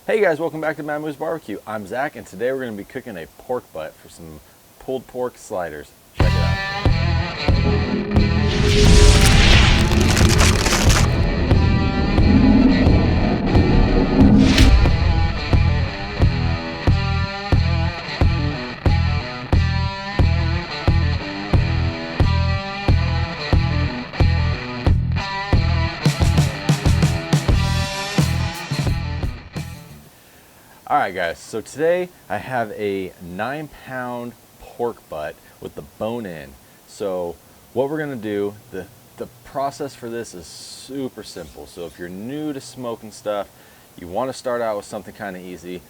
Hey guys, welcome back to Mad Moose Barbecue. I'm Zach, and today we're going to be cooking a pork butt for some pulled pork sliders. Check it out. Alright guys, so today I have a 9-pound pork butt with the bone in. So what we're going to do, the process for this is super simple. So if you're new to smoking stuff, you want to start out with something kind of easy,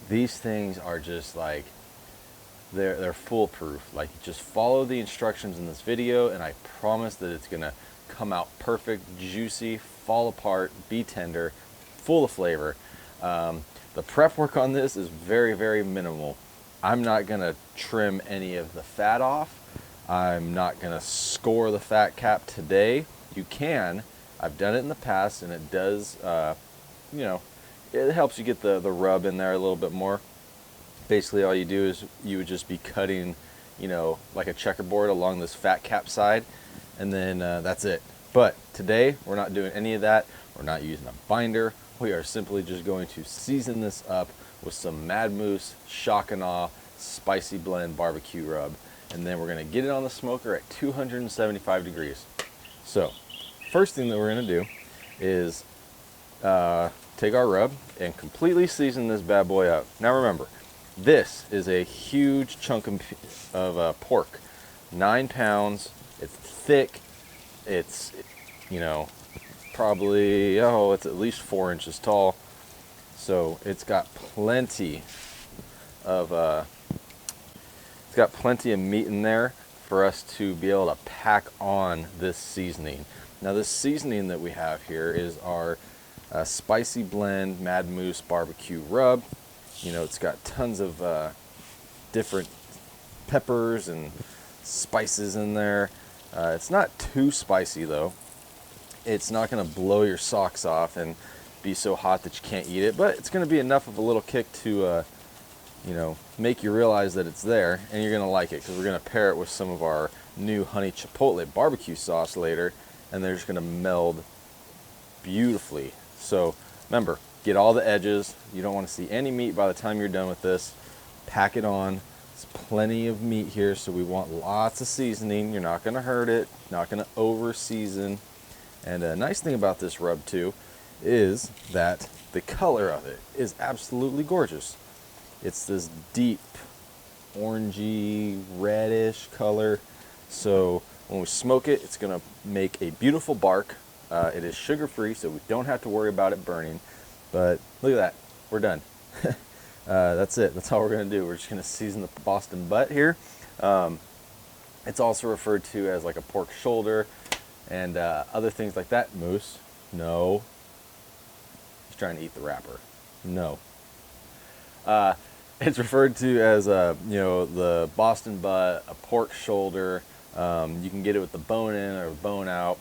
these things are just like, they're foolproof. Like, just follow the instructions in this video and I promise that it's going to come out perfect, juicy, fall apart, be tender, full of flavor. The prep work on this is very, very minimal. I'm not gonna trim any of the fat off. I'm not gonna score the fat cap today. You can. I've done it in the past and it does, it helps you get the rub in there a little bit more. Basically all you do is you would just be cutting, like a checkerboard along this fat cap side, and then that's it. But today we're not doing any of that. We're not using a binder. We are simply just going to season this up with some Mad Moose Shock and Awe Spicy Blend Barbecue Rub. And then we're going to get it on the smoker at 275 degrees. So, first thing that we're going to do is take our rub and completely season this bad boy up. Now remember, this is a huge chunk of pork. 9 pounds. It's thick. It's, probably, it's at least 4 inches tall. So it's got plenty of meat in there for us to be able to pack on this seasoning. Now this seasoning that we have here is our Spicy Blend Mad Moose Barbecue Rub. It's got tons of different peppers and spices in there. It's not too spicy though. It's not going to blow your socks off and be so hot that you can't eat it, but it's going to be enough of a little kick to, make you realize that it's there, and you're going to like it because we're going to pair it with some of our new honey chipotle barbecue sauce later, and they're just going to meld beautifully. So remember, get all the edges. You don't want to see any meat by the time you're done with this. Pack it on. There's plenty of meat here, so we want lots of seasoning. You're not going to hurt it, not going to over season. And a nice thing about this rub too is that the color of it is absolutely gorgeous. It's this deep orangey reddish color. So when we smoke it, it's going to make a beautiful bark. It is sugar free, so we don't have to worry about it burning. But look at that, we're done. That's it. That's all we're going to do. We're just going to season the Boston butt here. It's also referred to as like a pork shoulder and other things like that. Moose, no. He's trying to eat the wrapper. No. It's referred to as the Boston butt, a pork shoulder. You can get it with the bone in or the bone out.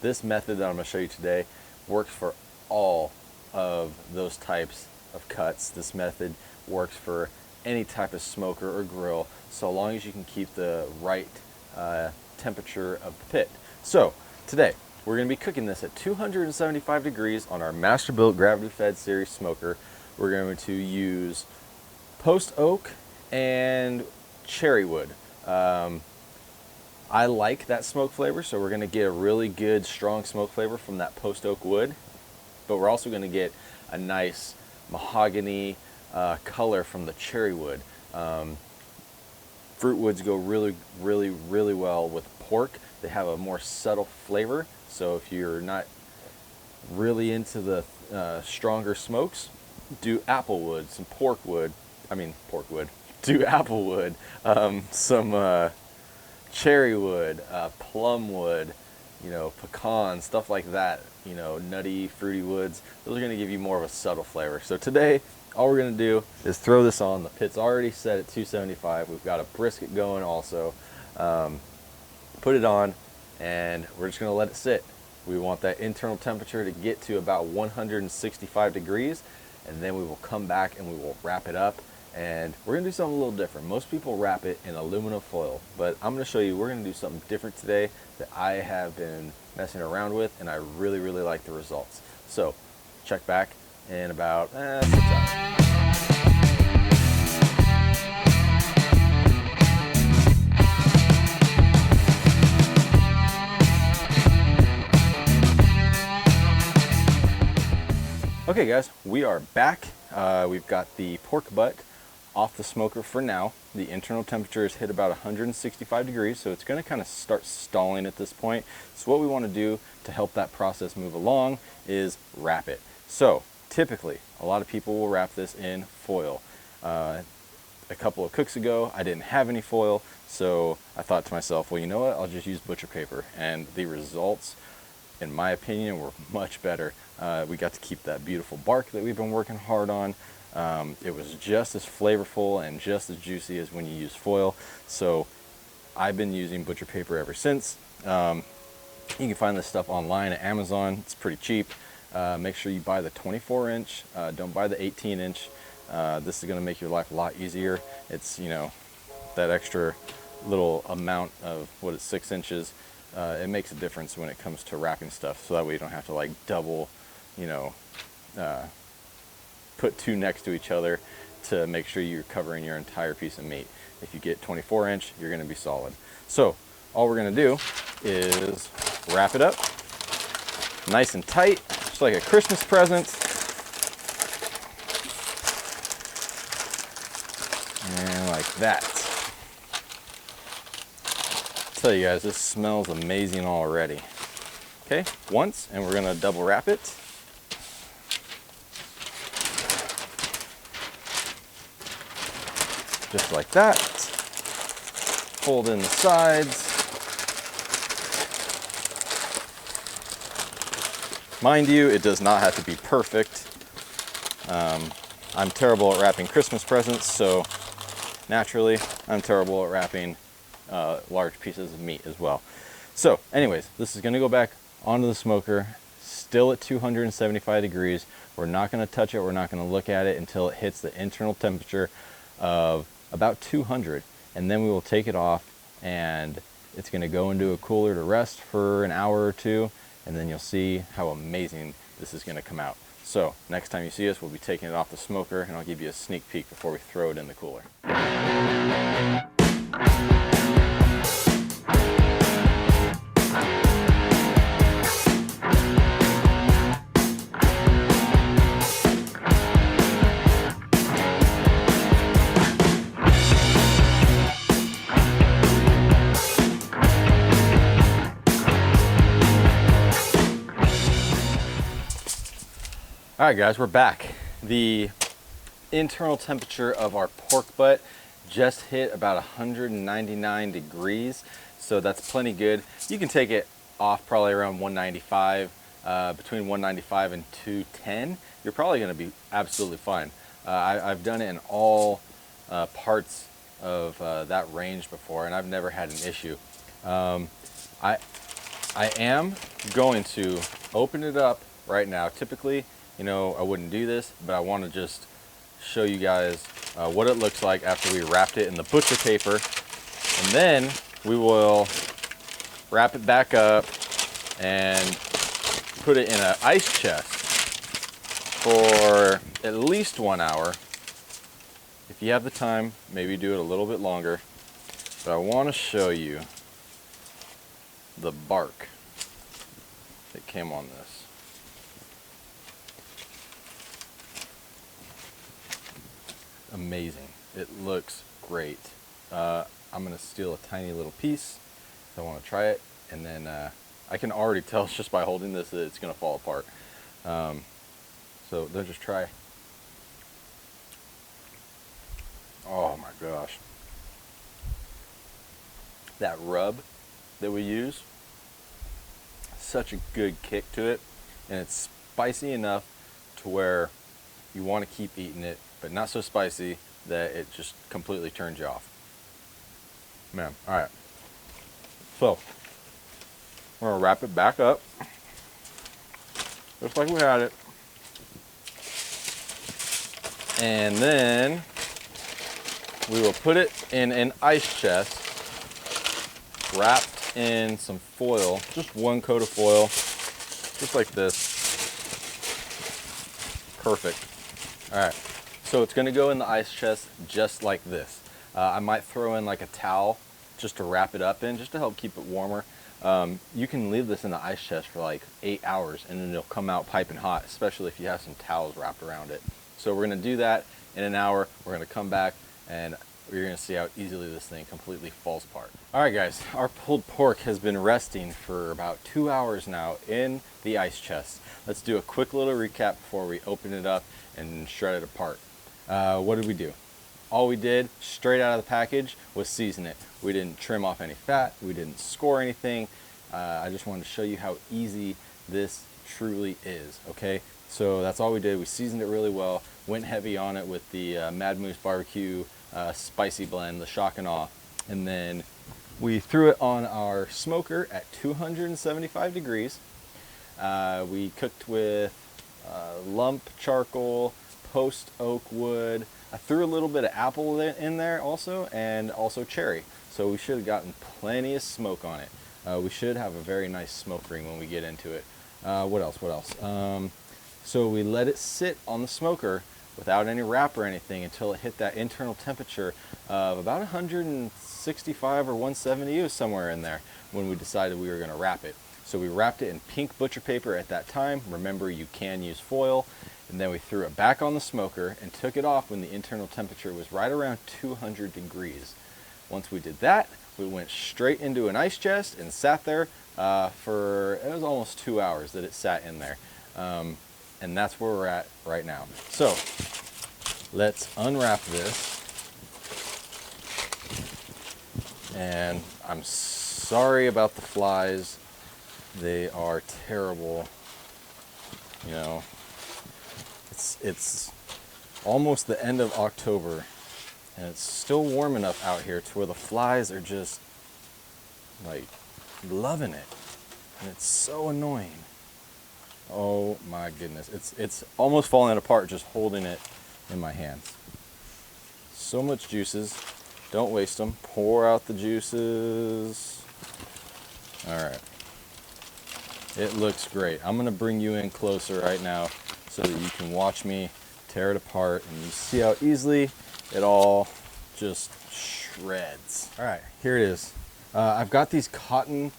This method that I'm going to show you today works for all of those types of cuts. This method works for any type of smoker or grill, so long as you can keep the right temperature of the pit. So today we're going to be cooking this at 275 degrees on our Masterbuilt Gravity Fed Series smoker. We're going to use post oak and cherry wood. I like that smoke flavor, so we're going to get a really good strong smoke flavor from that post oak wood, but we're also going to get a nice mahogany color from the cherry wood. Fruit woods go really, really, really well with pork. They have a more subtle flavor, so if you're not really into the stronger smokes, do apple wood, some pork wood. Do apple wood, some cherry wood, plum wood, pecan, stuff like that. Nutty, fruity woods. Those are going to give you more of a subtle flavor. So today, all we're going to do is throw this on. The pit's already set at 275. We've got a brisket going also. Put it on, and we're just going to let it sit. We want that internal temperature to get to about 165 degrees. and then we will come back and we will wrap it up. And we're gonna do something a little different. Most people wrap it in aluminum foil, but I'm gonna show you, we're gonna do something different today that I have been messing around with, and I really, really like the results. So check back in about 6 hours. Okay guys, we are back. We've got the pork butt off the smoker for now. The internal temperature has hit about 165 degrees, so it's gonna kind of start stalling at this point. So what we wanna do to help that process move along is wrap it. So typically, a lot of people will wrap this in foil. A couple of cooks ago, I didn't have any foil, so I thought to myself, well, you know what, I'll just use butcher paper. And the results, in my opinion, were much better. We got to keep that beautiful bark that we've been working hard on. It was just as flavorful and just as juicy as when you use foil. So I've been using butcher paper ever since. You can find this stuff online at Amazon. It's pretty cheap. Make sure you buy the 24-inch. Don't buy the 18-inch. This is going to make your life a lot easier. It's, you know, that extra little amount of, what is 6 inches. It makes a difference when it comes to wrapping stuff, so that way you don't have to like double, you know, put two next to each other to make sure you're covering your entire piece of meat. If you get 24-inch, you're gonna be solid. So all we're gonna do is wrap it up nice and tight, just like a Christmas present. And like that. Tell you guys, this smells amazing already. Okay, once, and we're gonna double wrap it. Just like that. Fold in the sides. Mind you, it does not have to be perfect. I'm terrible at wrapping Christmas presents, so naturally, I'm terrible at wrapping large pieces of meat as well. So anyways, this is going to go back onto the smoker, still at 275 degrees. We're not going to touch it. We're not going to look at it until it hits the internal temperature of about 200. And then we will take it off, and it's going to go into a cooler to rest for an hour or two. And then you'll see how amazing this is going to come out. So next time you see us, we'll be taking it off the smoker, and I'll give you a sneak peek before we throw it in the cooler. All right guys, we're back. The internal temperature of our pork butt just hit about 199 degrees, so that's plenty good. You can take it off probably around 195, between 195 and 210. You're probably gonna be absolutely fine. I've done it in all parts of that range before, and I've never had an issue. I am going to open it up right now. Typically, you know, I wouldn't do this, but I want to just show you guys what it looks like after we wrapped it in the butcher paper. And then we will wrap it back up and put it in an ice chest for at least 1 hour. If you have the time, maybe do it a little bit longer. But I want to show you the bark that came on this. Amazing. It looks great. I'm gonna steal a tiny little piece. I want to try it, and then I can already tell just by holding this that it's gonna fall apart. So let's just try. Oh my gosh. That rub that we use, such a good kick to it, and it's spicy enough to where you want to keep eating it, but not so spicy that it just completely turns you off. Man, all right. So, we're gonna wrap it back up, just like we had it. And then we will put it in an ice chest wrapped in some foil, just one coat of foil, just like this. Perfect. All right, so it's gonna go in the ice chest just like this. I might throw in like a towel just to wrap it up in, just to help keep it warmer. You can leave this in the ice chest for like 8 hours and then it'll come out piping hot, especially if you have some towels wrapped around it. So we're gonna do that in an hour. We're gonna come back and you're gonna see how easily this thing completely falls apart. All right guys, our pulled pork has been resting for about 2 hours now in the ice chest. Let's do a quick little recap before we open it up and shred it apart. What did we do? All we did straight out of the package was season it. We didn't trim off any fat, we didn't score anything. I just wanted to show you how easy this truly is, okay? So that's all we did. We seasoned it really well, went heavy on it with the Mad Moose barbecue spicy blend, the shock and awe, and then we threw it on our smoker at 275 degrees. We cooked with lump charcoal, post oak wood. I threw a little bit of apple in there also, and also cherry. So we should have gotten plenty of smoke on it. We should have a very nice smoke ring when we get into it. What else? So we let it sit on the smoker without any wrap or anything until it hit that internal temperature of about 165 or 170. It was somewhere in there when we decided we were going to wrap it. So we wrapped it in pink butcher paper at that time. Remember, you can use foil. And then we threw it back on the smoker and took it off when the internal temperature was right around 200 degrees. Once we did that, we went straight into an ice chest and sat there for, it was almost 2 hours that it sat in there. And that's where we're at right now. So let's unwrap this. And I'm sorry about the flies. They are terrible. You know, it's almost the end of October and it's still warm enough out here to where the flies are just like loving it. And it's so annoying. Oh my goodness. It's almost falling apart just holding it in my hands. So much juices. Don't waste them. Pour out the juices. All right. It looks great. I'm gonna bring you in closer right now so that you can watch me tear it apart and you see how easily it all just shreds. All right, here it is. I've got these cotton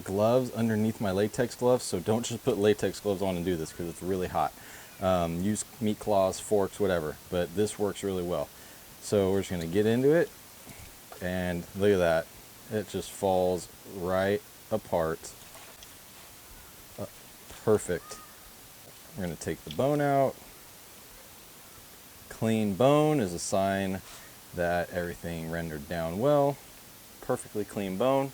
gloves underneath my latex gloves, so don't just put latex gloves on and do this because it's really hot. Use meat claws, forks, whatever, but this works really well. So we're just gonna get into it and look at that. It just falls right apart. Perfect. We're going to take the bone out. Clean bone is a sign that everything rendered down well. Perfectly clean bone.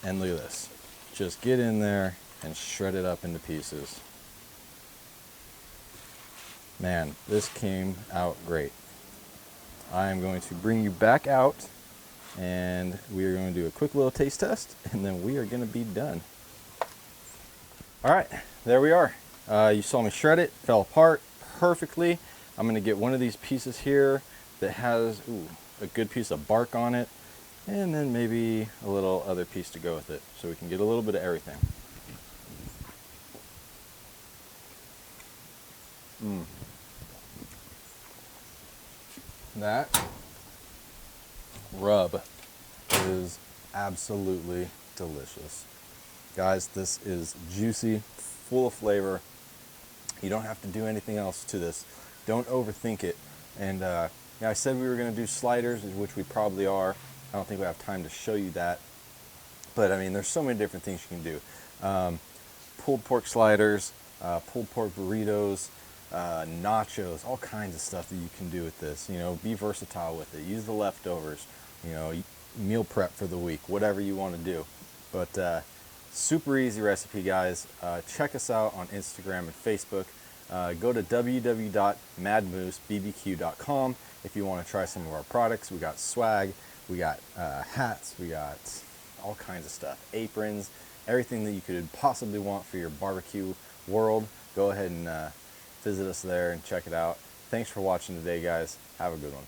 And look at this. Just get in there and shred it up into pieces. Man, this came out great. I am going to bring you back out and we are going to do a quick little taste test and then we are going to be done. All right, there we are. You saw me shred it, fell apart perfectly. I'm gonna get one of these pieces here that has a good piece of bark on it, and then maybe a little other piece to go with it, so we can get a little bit of everything. That rub is absolutely delicious. Guys, this is juicy, full of flavor. You don't have to do anything else to this. Don't overthink it. And yeah, I said we were going to do sliders, which we probably are. I don't think we have time to show you that. But I mean, there's so many different things you can do. Pulled pork sliders, pulled pork burritos, nachos, all kinds of stuff that you can do with this. You know, be versatile with it. Use the leftovers. You know, meal prep for the week, whatever you want to do. But super easy recipe, guys. Check us out on Instagram and Facebook. Go to www.madmoosebbq.com if you want to try some of our products. We got swag, we got hats, we got all kinds of stuff, aprons, everything that you could possibly want for your barbecue world. Go ahead and visit us there and check it out. Thanks for watching today, guys. Have a good one.